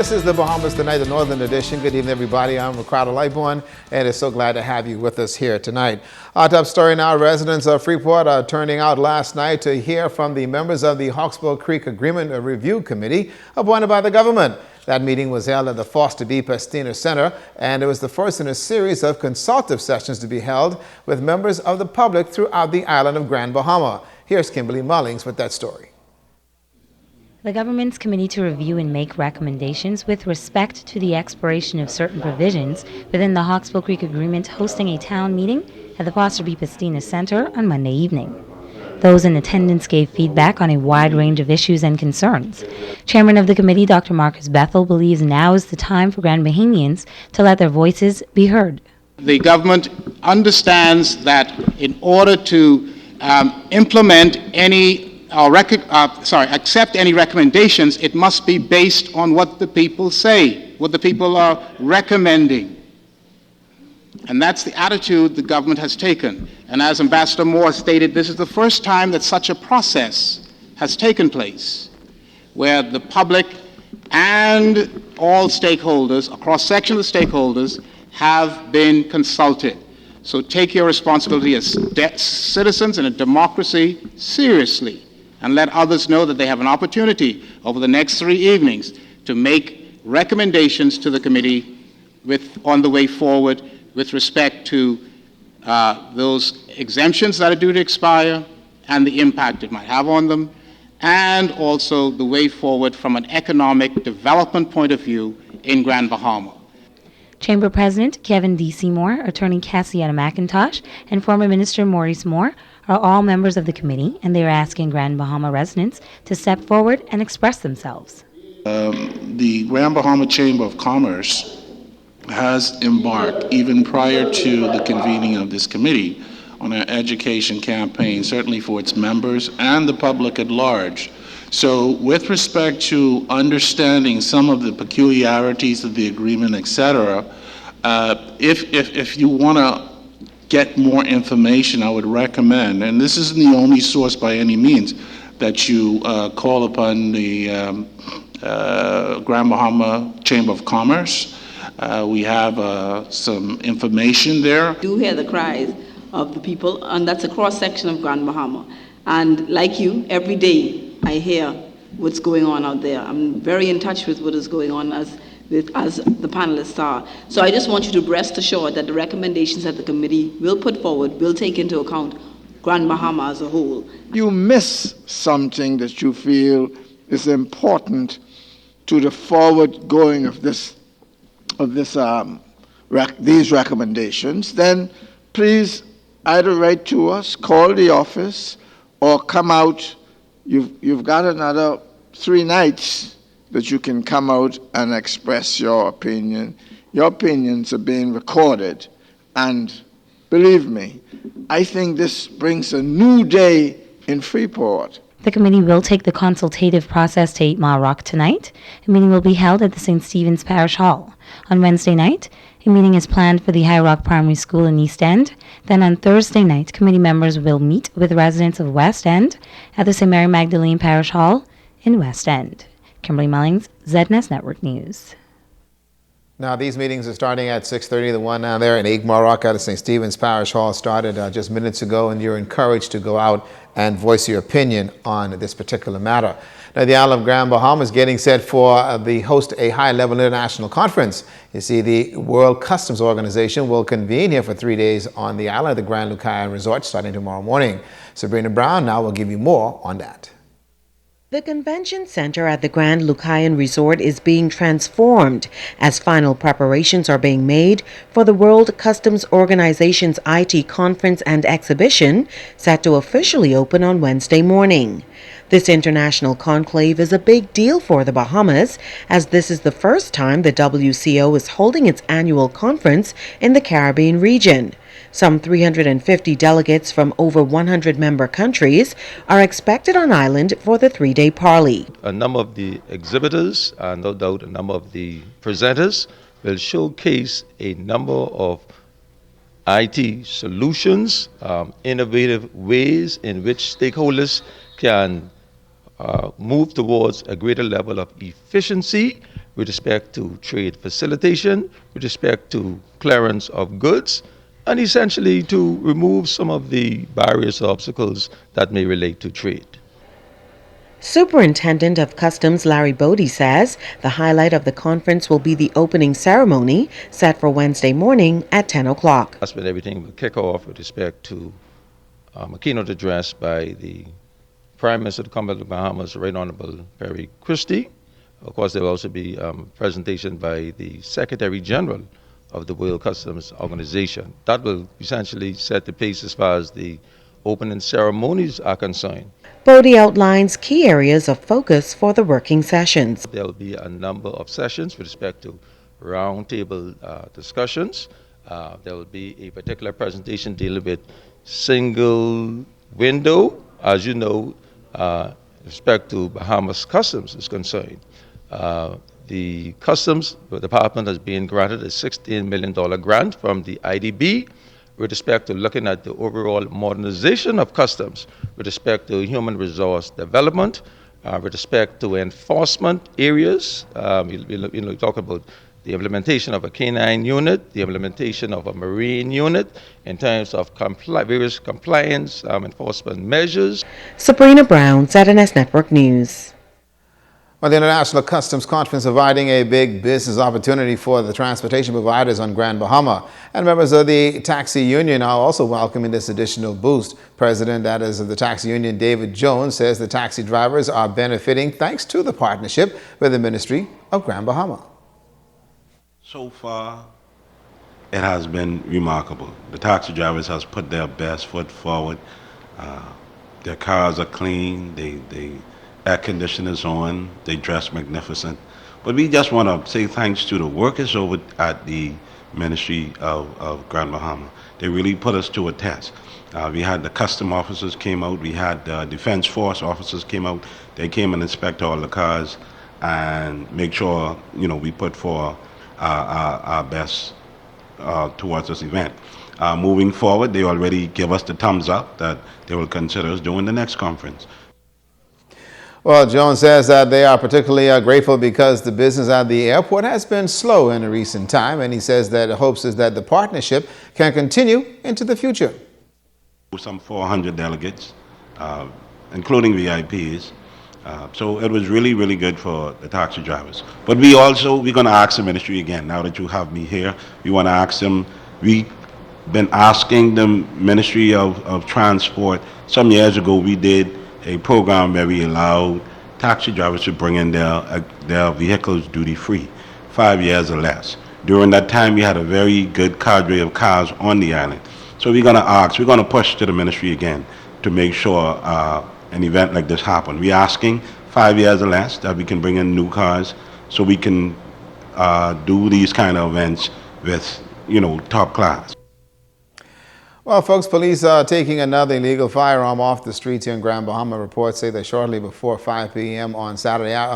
This is the Bahamas Tonight, the Northern Edition. Good evening, everybody. I'm Ricardo Lightbourne, and it's so glad to have you with us here tonight. Our top story now, residents of Freeport are turning out last night to hear from the members of the Hawksbill Creek Agreement Review Committee appointed by the government. That meeting was held at the Foster B. Pestina Center, and it was the first in a series of consultative sessions to be held with members of the public throughout the island of Grand Bahama. Here's Kimberly Mullings with that story. The government's committee to review and make recommendations with respect to the expiration of certain provisions within the Hawksbill Creek Agreement hosting a town meeting at the Foster B. Pestina Center on Monday evening. Those in attendance gave feedback on a wide range of issues and concerns. Chairman of the committee, Dr. Marcus Bethel, believes now is the time for Grand Bahamians to let their voices be heard. The government understands that in order to implement any accept any recommendations, it must be based on what the people say, what the people are recommending. And that's the attitude the government has taken. And as Ambassador Moore stated, this is the first time that such a process has taken place, where the public and all stakeholders, a cross-section of the stakeholders, have been consulted. So take your responsibility as citizens in a democracy seriously, and let others know that they have an opportunity over the next 3 evenings to make recommendations to the committee on the way forward with respect to those exemptions that are due to expire and the impact it might have on them, and also the way forward from an economic development point of view in Grand Bahama. Chamber President Kevin D. Seymour, Attorney Cassietta McIntosh, and former Minister Maurice Moore are all members of the committee, and they are asking Grand Bahama residents to step forward and express themselves. The Grand Bahama Chamber of Commerce has embarked, even prior to the convening of this committee, on an education campaign, certainly for its members and the public at large. So with respect to understanding some of the peculiarities of the agreement, etc., if you want to get more information, I would recommend, and this isn't the only source by any means, that you call upon the Grand Bahama Chamber of Commerce. We have some information there. I do hear the cries of the people, and that's a cross-section of Grand Bahama. And like you, every day I hear what's going on out there. I'm very in touch with what is going on as the panelists are. So I just want you to rest assured that the recommendations that the committee will put forward will take into account Grand Bahama as a whole. You miss something that you feel is important to the forward going of these recommendations, then please either write to us, call the office, or come out. You've got another 3 nights that you can come out and express your opinion. Your opinions are being recorded, and believe me, I think this brings a new day in Freeport. The committee will take the consultative process to 8 Mile Rock tonight. A meeting will be held at the St. Stephen's Parish Hall. On Wednesday night, a meeting is planned for the High Rock Primary School in East End. Then on Thursday night, committee members will meet with residents of West End at the St. Mary Magdalene Parish Hall in West End. Kimberly Mullings, ZNS Network News. Now, these meetings are starting at 6:30. The one down there in 8 Mile Rock at the St. Stephen's Parish Hall started just minutes ago, and you're encouraged to go out and voice your opinion on this particular matter. Now, the island of Grand Bahama is getting set for the host a high-level international conference. You see, the World Customs Organization will convene here for 3 days on the island of the Grand Lucayan Resort starting tomorrow morning. Sabrina Brown now will give you more on that. The convention center at the Grand Lucayan Resort is being transformed as final preparations are being made for the World Customs Organization's IT conference and exhibition set to officially open on Wednesday morning. This international conclave is a big deal for the Bahamas, as this is the first time the WCO is holding its annual conference in the Caribbean region. Some 350 delegates from over 100 member countries are expected on island for the 3-day parley. A number of the exhibitors, and no doubt a number of the presenters, will showcase a number of IT solutions, innovative ways in which stakeholders can move towards a greater level of efficiency with respect to trade facilitation, with respect to clearance of goods, and essentially to remove some of the barriers or obstacles that may relate to trade. Superintendent of Customs Larry Bodie says the highlight of the conference will be the opening ceremony set for Wednesday morning at 10 o'clock. That's when everything will kick off with respect to a keynote address by the Prime Minister of the Commonwealth of the Bahamas, Right Honorable Perry Christie. Of course, there will also be a presentation by the Secretary General of the World Customs Organization. That will essentially set the pace as far as the opening ceremonies are concerned. Bodie outlines key areas of focus for the working sessions. There will be a number of sessions with respect to roundtable discussions. There will be a particular presentation dealing with single window, as you know, with respect to Bahamas Customs is concerned. The Customs Department has been granted a $16 million grant from the IDB with respect to looking at the overall modernization of customs, with respect to human resource development, with respect to enforcement areas. We talk about the implementation of a canine unit, the implementation of a marine unit in terms of various compliance enforcement measures. Sabrina Brown, ZNS Network News. Well, the International Customs Conference providing a big business opportunity for the transportation providers on Grand Bahama. And members of the taxi union are also welcoming this additional boost. President, that is, of the taxi union, David Jones, says the taxi drivers are benefiting thanks to the partnership with the Ministry of Grand Bahama. So far, it has been remarkable. The taxi drivers has put their best foot forward. Their cars are clean. They air conditioners on, they dress magnificent. But we just want to say thanks to the workers over at the Ministry of Grand Bahama. They really put us to a test. We had the custom officers came out, we had the Defense Force officers came out. They came and inspect all the cars and make sure, we put forth our best towards this event. Moving forward, they already give us the thumbs up that they will consider us doing the next conference. Well, Jones says that they are particularly grateful because the business at the airport has been slow in a recent time, and he says that hopes is that the partnership can continue into the future. Some 400 delegates, including VIPs. So it was really, really good for the taxi drivers. But we're going to ask the ministry again, now that you have me here, we want to ask them, we've been asking the Ministry of Transport. Some years ago we did a program where we allowed taxi drivers to bring in their vehicles duty-free, 5 years or less. During that time, we had a very good cadre of cars on the island. So we're going to push to the ministry again to make sure an event like this happen. We're asking 5 years or less that we can bring in new cars so we can do these kind of events with, top class. Well, folks, police are taking another illegal firearm off the streets here in Grand Bahama. Reports say that shortly before 5 p.m. on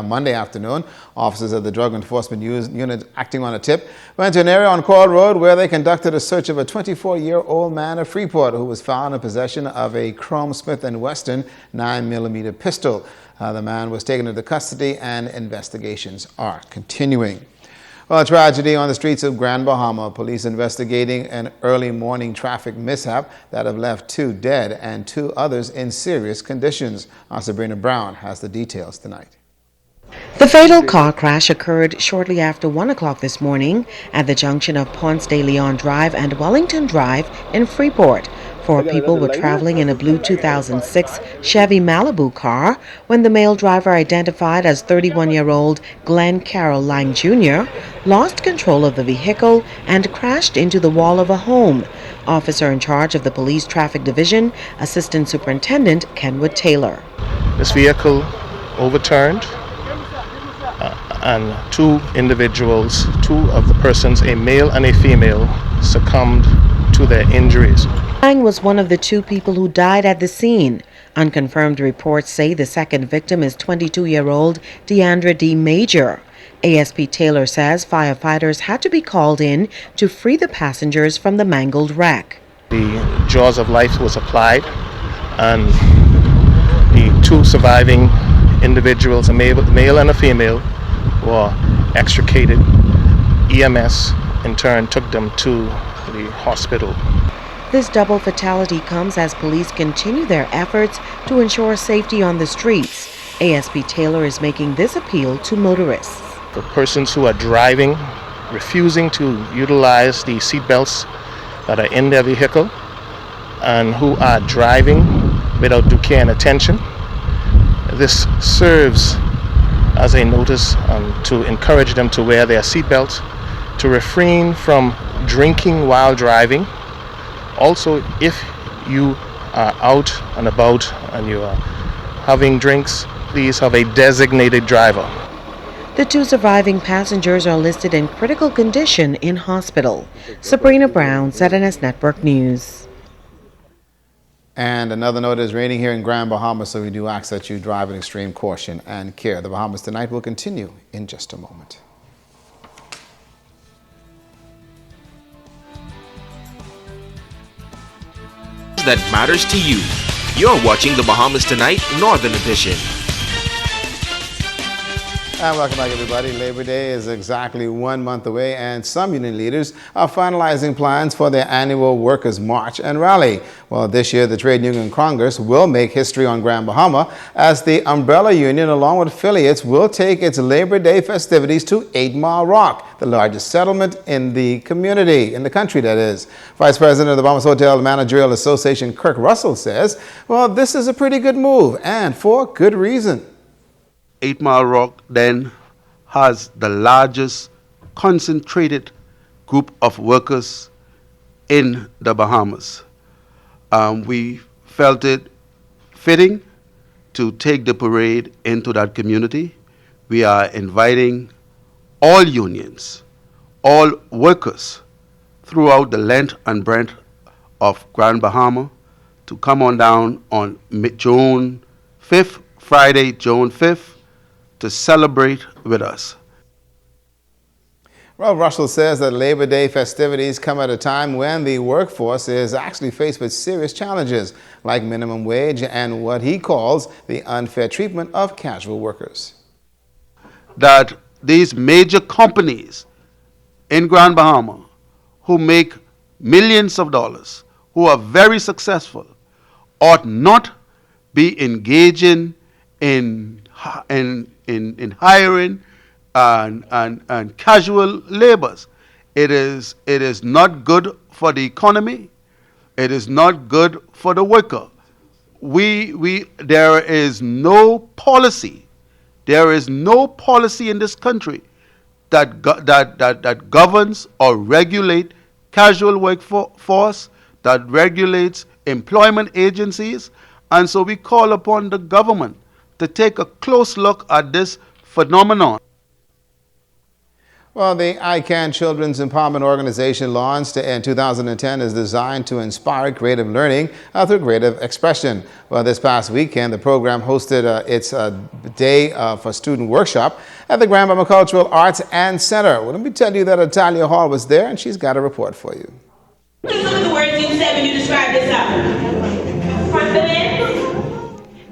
Monday afternoon, officers of the Drug Enforcement Unit acting on a tip went to an area on Coral Road where they conducted a search of a 24-year-old man of Freeport who was found in possession of a Chrome Smith & Wesson 9mm pistol. The man was taken into custody and investigations are continuing. Well, a tragedy on the streets of Grand Bahama. Police investigating an early morning traffic mishap that have left 2 dead and 2 others in serious conditions. Sabrina Brown has the details tonight. The fatal car crash occurred shortly after 1 o'clock this morning at the junction of Ponce de Leon Drive and Wellington Drive in Freeport. 4 people were traveling in a blue 2006 Chevy Malibu car when the male driver, identified as 31-year-old Glenn Carroll Lang Jr., lost control of the vehicle and crashed into the wall of a home. Officer in charge of the Police Traffic Division, Assistant Superintendent Kenwood Taylor. This vehicle overturned and 2 individuals, 2 of the persons, a male and a female, succumbed to their injuries. Lang was one of the 2 people who died at the scene. Unconfirmed reports say the second victim is 22-year-old Deandra D. Major. ASP Taylor says firefighters had to be called in to free the passengers from the mangled wreck. The jaws of life was applied, and the 2 surviving individuals, a male and a female, were extricated. EMS in turn took them to the hospital. This double fatality comes as police continue their efforts to ensure safety on the streets. ASP Taylor is making this appeal to motorists. For persons who are driving, refusing to utilize the seat belts that are in their vehicle, and who are driving without due care and attention, this serves as a notice to encourage them to wear their seat belts, to refrain from drinking while driving. Also, if you are out and about and you are having drinks, please have a designated driver. The 2 surviving passengers are listed in critical condition in hospital. Sabrina Brown, ZNS Network News. And another note is raining here in Grand Bahama, so we do ask that you drive with extreme caution and care. The Bahamas Tonight will continue in just a moment. That matters to you. You're watching the Bahamas Tonight Northern Edition. And welcome back, everybody. Labor Day is exactly 1 month away, and some union leaders are finalizing plans for their annual Workers' March and Rally. Well, this year, the Trade Union Congress will make history on Grand Bahama as the umbrella union, along with affiliates, will take its Labor Day festivities to 8 Mile Rock, the largest settlement in the community, in the country, that is. Vice President of the Bahamas Hotel Managerial Association, Kirk Russell, says, well, this is a pretty good move, and for good reason. 8 Mile Rock then has the largest concentrated group of workers in the Bahamas. We felt it fitting to take the parade into that community. We are inviting all unions, all workers throughout the length and breadth of Grand Bahama to come on down on June 5th, Friday, June 5th, to celebrate with us. Well, Russell says that Labor Day festivities come at a time when the workforce is actually faced with serious challenges like minimum wage and what he calls the unfair treatment of casual workers. That these major companies in Grand Bahama who make millions of dollars, who are very successful, ought not be engaging in hiring and casual laborers. It is not good for the economy. It is not good for the worker. There is no policy. There is no policy in this country that governs or regulate casual workforce, that regulates employment agencies, and so we call upon the government to take a close look at this phenomenon. Well, the ICANN Children's Empowerment Organization, launched in 2010, is designed to inspire creative learning through creative expression. Well, this past weekend, the program hosted its Day for Student workshop at the Grand Bahama Cultural Arts and Center. Well, let me tell you that Atalia Hall was there, and she's got a report for you. Some of the words you said when you described this up. Confidence.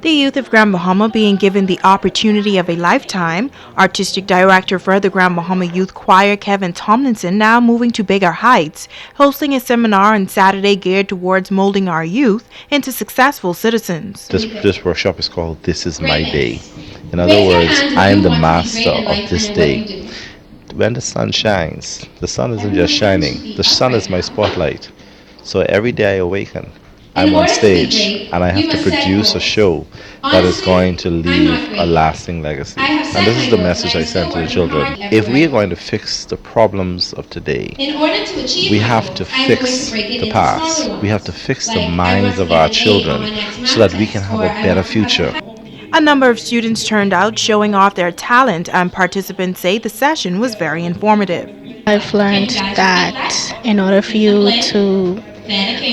The youth of Grand Bahama being given the opportunity of a lifetime. Artistic director for the Grand Bahama Youth Choir, Kevin Tomlinson, now moving to bigger heights, hosting a seminar on Saturday geared towards molding our youth into successful citizens. This workshop is called This Is My Day. In other words, I am the master of this day. When the sun shines, the sun isn't just shining, the sun is my spotlight. So every day I awaken, I'm on stage, and I have to produce a show that is going to leave a lasting legacy. And this is the message I send to the children. If we are going to fix the problems of today, we have to fix the past. We have to fix the minds of our children so that we can have a better future. A number of students turned out showing off their talent, and participants say the session was very informative. I've learned that in order for you to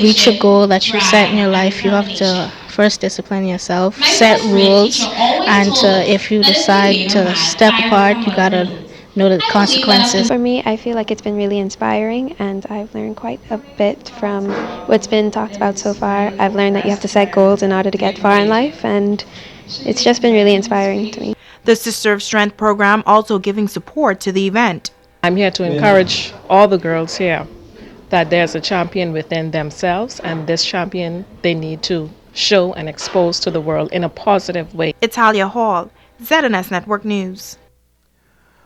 reach a goal that you set in your life, you have to first discipline yourself, set rules, and if you decide to step apart, you gotta know the consequences. For me, I feel like it's been really inspiring, and I've learned quite a bit from what's been talked about so far. I've learned that you have to set goals in order to get far in life, and it's just been really inspiring to me. The Sister of Strength program also giving support to the event. I'm here to encourage all the girls here that there's a champion within themselves, and this champion they need to show and expose to the world in a positive way. Italia Hall, ZNS Network News.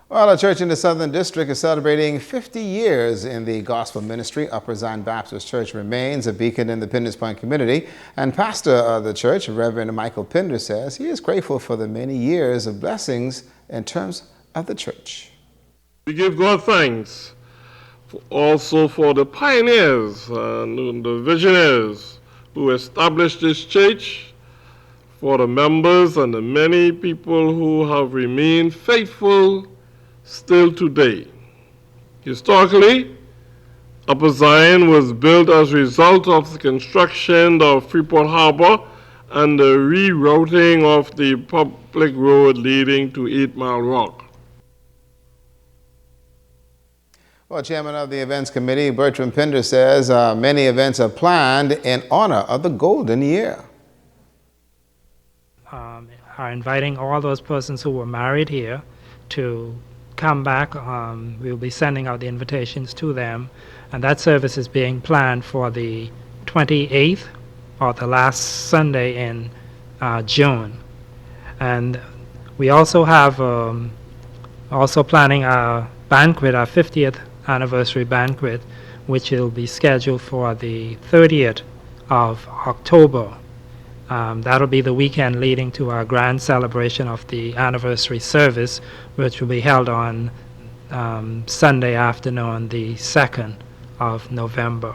Well, a church in the Southern District is celebrating 50 years in the gospel ministry. Upper Zion Baptist Church remains a beacon in the Pinders Point community. And pastor of the church, Reverend Michael Pinder, says he is grateful for the many years of blessings in terms of the church. We give God thanks also for the pioneers and the visionaries who established this church, for the members and the many people who have remained faithful still today. Historically, Upper Zion was built as a result of the construction of Freeport Harbor and the rerouting of the public road leading to 8 Mile Rock. Well, Chairman of the Events Committee, Bertram Pinder, says many events are planned in honor of the Golden Year. Are inviting all those persons who were married here to come back. We'll be sending out the invitations to them, and that service is being planned for the 28th, or the last Sunday in June. And we also have planning a banquet, our 50th anniversary banquet, which will be scheduled for the 30th of October. That'll be the weekend leading to our grand celebration of the anniversary service, which will be held on Sunday afternoon, the 2nd of November.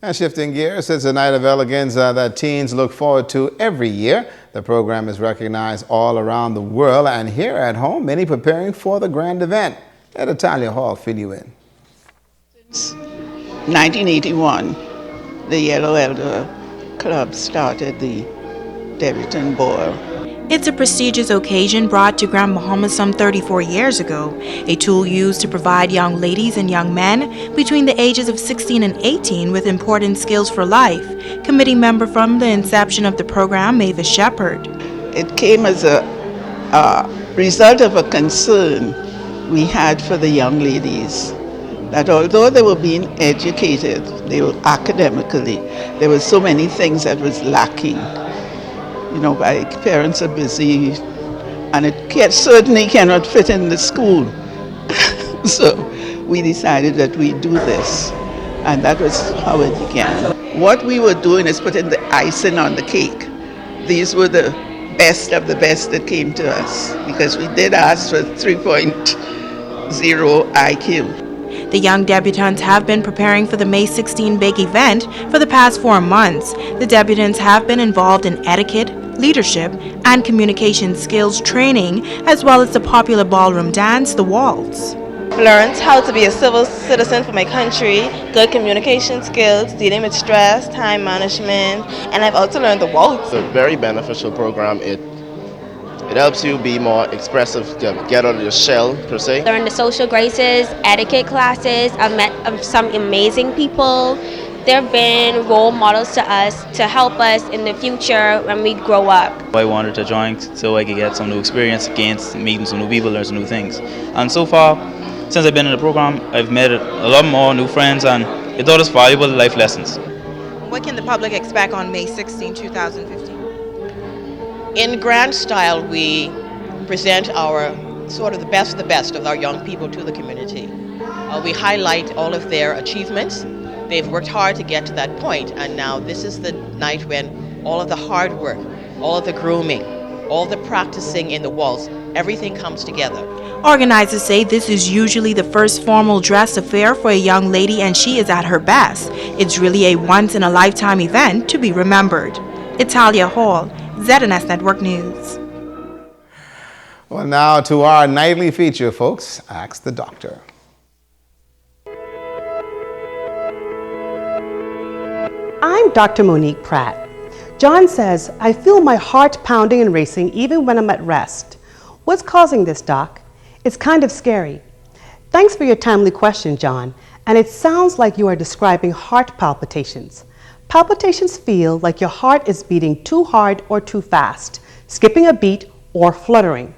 And shifting gears, it's a night of elegance that teens look forward to every year. The program is recognized all around the world, and here at home, many preparing for the grand event. Let Italia Hall fill you in. Since 1981, the Yellow Elder Club started the debutante ball. It's a prestigious occasion brought to Grand Bahama some 34 years ago, a tool used to provide young ladies and young men between the ages of 16 and 18 with important skills for life. Committee member from the inception of the program, Mavis Shepard. It came as a result of a concern we had for the young ladies, that although they were being educated, they were academically, there were so many things that was lacking. You know, like parents are busy, and it certainly cannot fit in the school. So we decided that we'd do this, and that was how it began. What we were doing is putting the icing on the cake. These were the best of the best that came to us, because we did ask for 3.0 IQ. The young debutantes have been preparing for the May 16 big event for the past 4 months. The debutantes have been involved in etiquette, leadership, and communication skills training, as well as the popular ballroom dance, the waltz. Learned how to be a civil citizen for my country, good communication skills, dealing with stress, time management, and I've also learned the waltz. It's a very beneficial program. It helps you be more expressive, get out of your shell, per se. Learn the social graces, etiquette classes. I've met some amazing people. They've been role models to us to help us in the future when we grow up. I wanted to join so I could get some new experience, meeting some new people, learn some new things. And so far, since I've been in the program, I've made a lot more new friends, and it taught us valuable life lessons. What can the public expect on May 16, 2015? In grand style, we present our sort of the best of our young people to the community. We highlight all of their achievements. They've worked hard to get to that point, and now this is the night when all of the hard work, all of the grooming, all the practicing in the waltz, everything comes together. Organizers say this is usually the first formal dress affair for a young lady, and she is at her best. It's really a once-in-a-lifetime event to be remembered. Italia Hall, ZNS Network News. Well, now to our nightly feature, folks. Ask the Doctor. I'm Dr. Monique Pratt. John says, I feel my heart pounding and racing even when I'm at rest. What's causing this, Doc? It's kind of scary. Thanks for your timely question, John. And it sounds like you are describing heart palpitations. Palpitations feel like your heart is beating too hard or too fast, skipping a beat, or fluttering.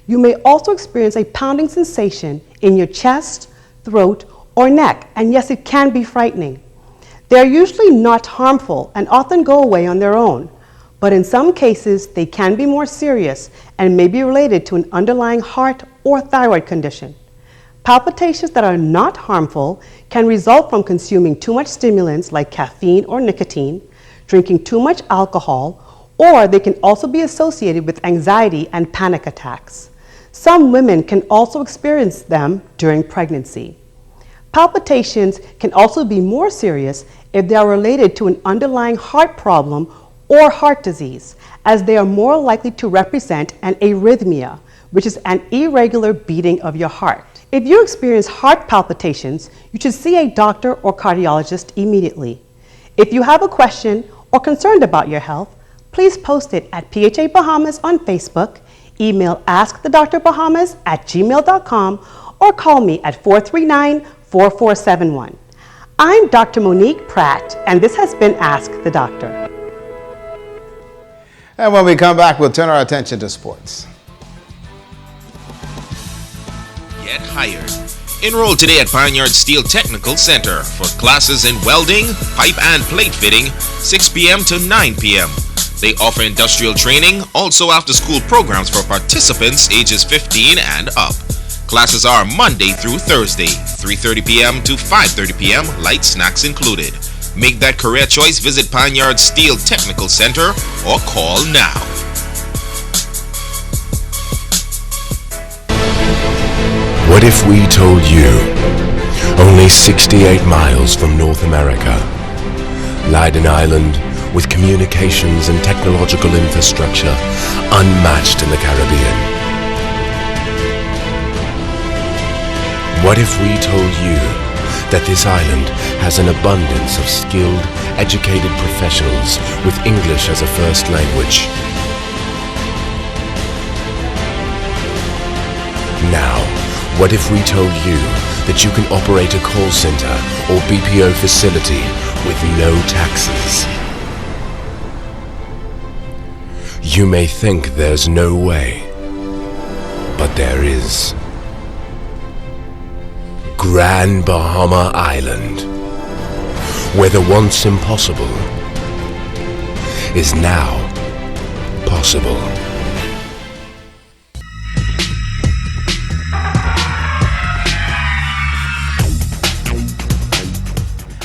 You may also experience a pounding sensation in your chest, throat, or neck, and yes, it can be frightening. They are usually not harmful and often go away on their own, but in some cases they can be more serious and may be related to an underlying heart or thyroid condition. Palpitations that are not harmful can result from consuming too much stimulants like caffeine or nicotine, drinking too much alcohol, or they can also be associated with anxiety and panic attacks. Some women can also experience them during pregnancy. Palpitations can also be more serious if they are related to an underlying heart problem or heart disease, as they are more likely to represent an arrhythmia, which is an irregular beating of your heart. If you experience heart palpitations, you should see a doctor or cardiologist immediately. If you have a question or concerned about your health, please post it at PHA Bahamas on Facebook, email askthedrbahamas@gmail.com, or call me at 439-4471. I'm Dr. Monique Pratt, and this has been Ask the Doctor. And when we come back, we'll turn our attention to sports. Get hired. Enroll today at Pioneer Steel Technical Center for classes in welding, pipe and plate fitting, 6 p.m. to 9 p.m. They offer industrial training, also after-school programs for participants ages 15 and up. Classes are Monday through Thursday, 3:30 p.m. to 5:30 p.m., light snacks included. Make that career choice, visit Pioneer Steel Technical Center or call now. What if we told you only 68 miles from North America lied an island with communications and technological infrastructure unmatched in the Caribbean? What if we told you that this island has an abundance of skilled, educated professionals with English as a first language? Now, what if we told you that you can operate a call center or BPO facility with no taxes? You may think there's no way, but there is. Grand Bahama Island, where the once impossible is now possible.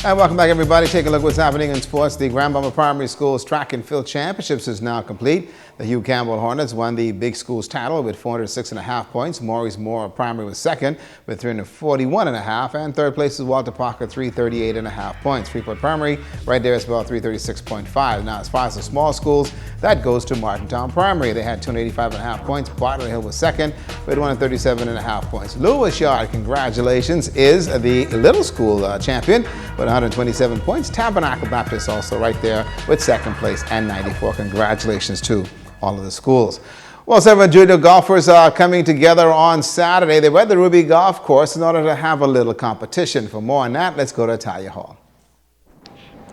And welcome back, everybody. Take a look at what's happening in sports. The Grand Bahama Primary Schools Track and Field Championships is now complete. The Hugh Campbell Hornets won the Big Schools title with 406.5 points. Maurice Moore Primary was second with 341.5, and third place is Walter Parker, 338.5 points. Freeport Primary right there as well, 336.5. Now, as far as the small schools, that goes to Martintown Primary. They had 285.5 points. Bartlett Hill was second with 137.5 points. Lewis Yard, congratulations, is the little school champion with 127 points. Tabernacle Baptist also right there with second place and 94. Congratulations to all of the schools. Well, several junior golfers are coming together on Saturday. They were at the Ruby Golf Course in order to have a little competition. For more on that, let's go to Talia Hall.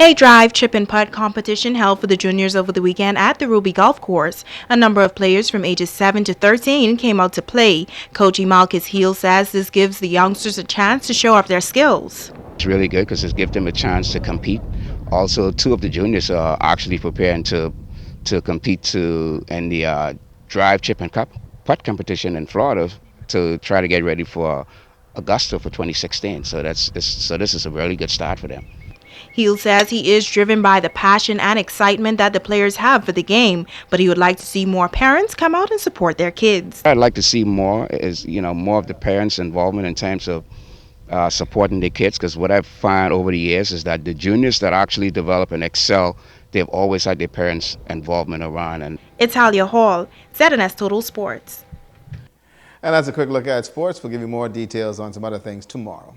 A drive, chip, and putt competition held for the juniors over the weekend at the Ruby Golf Course. A number of players from ages 7 to 13 came out to play. Coach Malchus Heel says this gives the youngsters a chance to show off their skills. It's really good because it gives them a chance to compete. Also, 2 of the juniors are actually preparing to compete in the drive, chip, and putt competition in Florida to try to get ready for Augusta for 2016. So this is a really good start for them. Heel says he is driven by the passion and excitement that the players have for the game, but he would like to see more parents come out and support their kids. I'd like to see more of the parents' involvement in terms of supporting their kids, because what I've found over the years is that the juniors that actually develop and excel, they've always had their parents' involvement around. And Italia Hall, ZNS Total Sports. And that's a quick look at sports. We'll give you more details on some other things tomorrow.